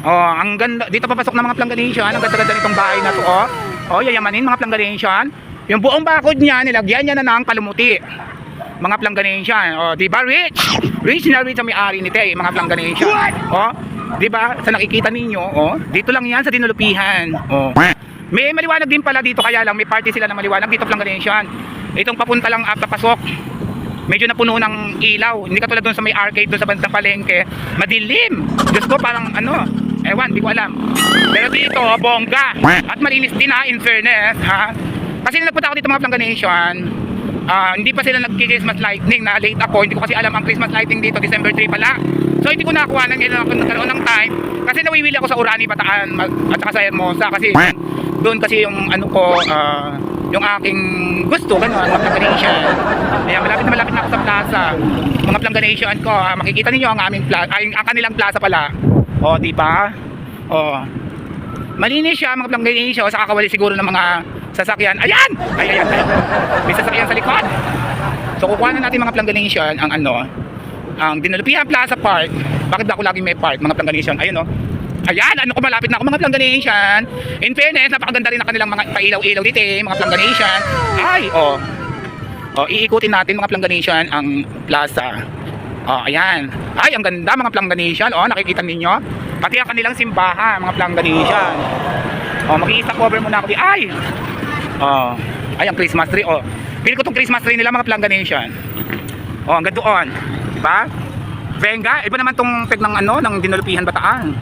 Oh, ang ganda. Dito papasok ng mga Planganation. Ang ganda-ganda nitong bahay na to, oh. Oh, yayamanin mga Planganation. Yung buong bakod niya, nilagyan niya na ng kalumuti. Mga Planganation. Oh, di ba rich? Rich na rich ang may-ari nito, eh, mga Planganation. Oh, di ba? Sa nakikita ninyo, oh, dito lang 'yan sa Dinulupihan. Oh. May maliwanag din pala dito, kaya lang may party sila na maliwanag dito Planganation. Itong papunta lang at papasok. Medyo napuno ng ilaw. Hindi katulad doon sa may arcade doon sa bandang palengke. Madilim. Diyos ko, parang ano, ewan, di ko alam. Pero dito, bongga. At malinis din ha, in fairness ha. Kasi nagpunta ako dito mga Planganation, hindi pa sila nag-Christmas lighting. Na late ako, hindi ko kasi alam ang Christmas lighting dito, December 3 pala. So hindi ko nakuha ng nagkaroon ng time. Kasi nawiwili ako sa Urani, Bataan at saka sa Hermosa. Kasi doon kasi yung ano ko, yung aking gusto, gano'n, mga Planganation. Ayan, malapit na ako sa plaza. Mga Planganation ko, makikita niyo ang aming plaza, ang kanilang plaza pala. O, di ba? O, malinis siya mga Planganation, sa kakawali siguro ng mga sasakyan. Ayan! Ayan. May sasakyan sa likod. So, kukuha na natin mga Planganation ang ano, ang Dinulupihan Plaza Park. Bakit ba ako laging may park, mga Planganation? Ayun, o. Ayan, ano ko, malapit na ako mga Planganation. In fairness, napakaganda rin ang kanilang mga pailaw-ilaw dito, mga Planganation. Ay, oh. Oh, iikutin natin mga Planganation ang plaza. Oh, ayan. Ay, ang ganda mga Planganation. Oh, nakikita ninyo? Pati ang kanilang simbahan, mga Planganation. Oh, mag-i-stop cover muna ako di. Ay. Oh, ay ang Christmas tree. Oh. Pili ko tong Christmas tree nila mga Planganation. Oh, hanggang doon. Diba? Venga, iba naman tong peg ng ano, ng Dinulupihan Bataan.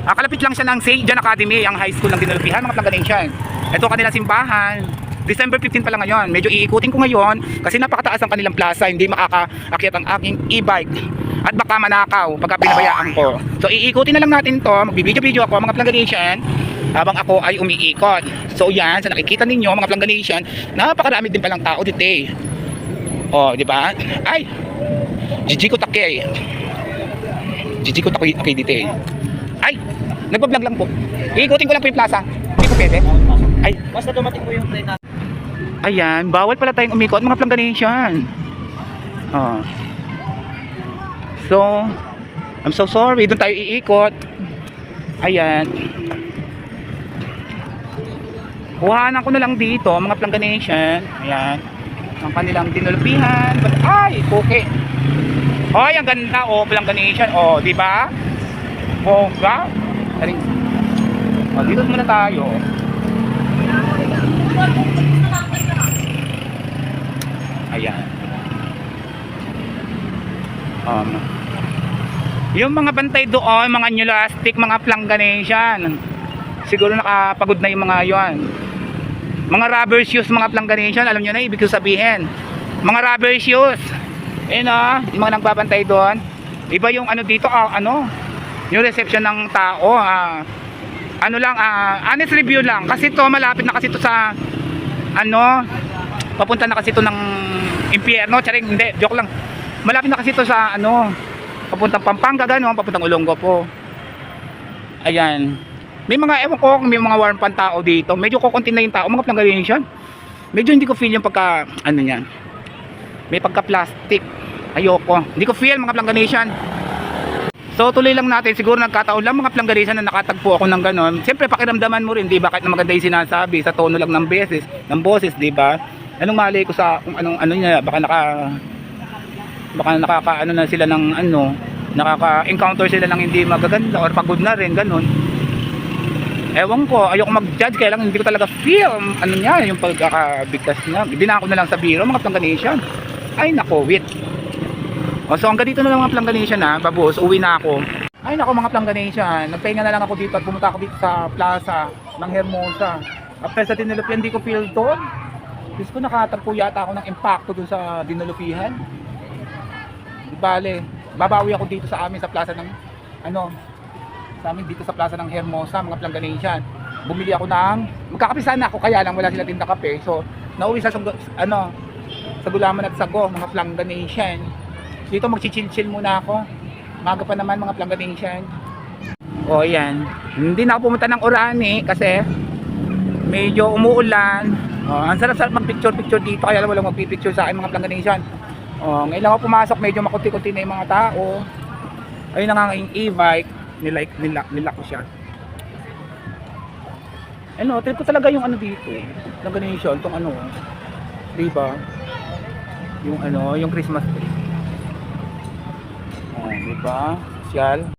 Kalapit lang siya ng St. John Academy, ang high school ng Dinulupihan, mga Planganation. Ito kanilang simbahan. December 15 pa lang ngayon. Medyo iikutin ko ngayon kasi napakataas ang kanilang plaza. Hindi makakaakyat ang aking e-bike. At baka manakaw pagka pinabayaan ko. So iikutin na lang natin to. Magbibideo-video ako mga Planganation habang ako ay umiikot. So yan, sa nakikita ninyo mga Planganation, napakarami din palang tao dito eh. Oh, di ba? Ay! Gigi ko takay. Gigi ko takay dito eh. Ay! Nagbablog lang po. Iikutin ko lang po yung plaza. Hindi ko pwede. Ay! Basta dumating po yung train natin. Ayan, bawal pala tayong umikot mga Planganation. Oh. So, I'm so sorry, doon tayo iikot. Ayan. Kuhanan ko na lang dito mga Planganation. Ayan. Ang kanilang Dinulupihan. Ay, okay. Hoy, ang ganda oh, Planganation. Oh, di ba? Bongga. Oh, dito muna tayo. Ayan. Yung mga bantay doon, mga nyolastic, mga Planganation. Siguro nakapagod na yung mga yon. Mga rubber shoes, mga Planganation, alam nyo na ibig sabihin. Mga rubber shoes. Ayun o, yung mga nagbabantay doon. Iba yung ano dito, ano, yung reception ng tao. Ano lang, honest review lang. Kasi to malapit na kasi to sa, ano, papunta na kasi to ng impyerno. Charing, hindi, joke lang. Malapit na kasi to sa, ano, papuntang Pampanga, gano'n, papuntang Olongapo. Ayan. May mga, ewan ko, may mga warm pan tao dito. Medyo kukunti na yung tao, mga Planganation. Medyo hindi ko feel yung pagka, ano yan. May pagka-plastic. Ayoko. Hindi ko feel, mga Planganation. So, tuloy lang natin. Siguro nagkataon lang, mga Planganation, na nakatagpo ako ng gano'n. Siyempre, pakiramdaman mo rin, di ba? Kahit na maganda yung sinasabi, sa tono lang ng boses, di ba? Anong mali ko sa, kung anong, ano niya, baka nakaka-ano na sila ng, ano, nakaka-encounter sila ng hindi magaganda or pagod na rin, gano'n. Ewan ko, ayoko mag-judge, kaya lang hindi ko talaga feel ano niya, yung pagkakabigkas niya. Dinako na lang sa biro, mga Planganation. Ay nako, wait. O, so hanggang dito na lang mga Planganation ha, babos, uwi na ako. Ay nako mga Planganation, nagpahinga na lang ako dito at pumunta ako dito sa plaza ng Hermosa. After sa Dinulupihan, hindi ko feel doon. Diyos ko, nakatagpo yata ako ng impacto doon sa Dinulupihan. Di bale, babawi ako dito sa amin sa plaza ng, ano, sa amin dito sa plaza ng Hermosa, mga Planganation. Bumili ako ng, magkakapisan na ako, kaya lang wala sila tinda kape. So, nauwi sa ano, sa gulaman at sago, mga Planganation. Dito magchichill-chill muna ako. Maga pa naman mga Planganation. O yan, hindi na ako pumunta ng Orani kasi medyo umuulan. Ang sarap-sarap mag-picture-picture dito, kaya lang walang magpipicture sa akin mga Planganation. Ngayon lang ako pumasok, medyo makunti-kunti na yung mga tao. Ayun na nga ang e-bike. nilak ko siya. Ano, trip ko talaga yung ano dito. Plangganacion, tong ano. Diba? Yung ano, yung Christmas tree. Oh, diba? Social.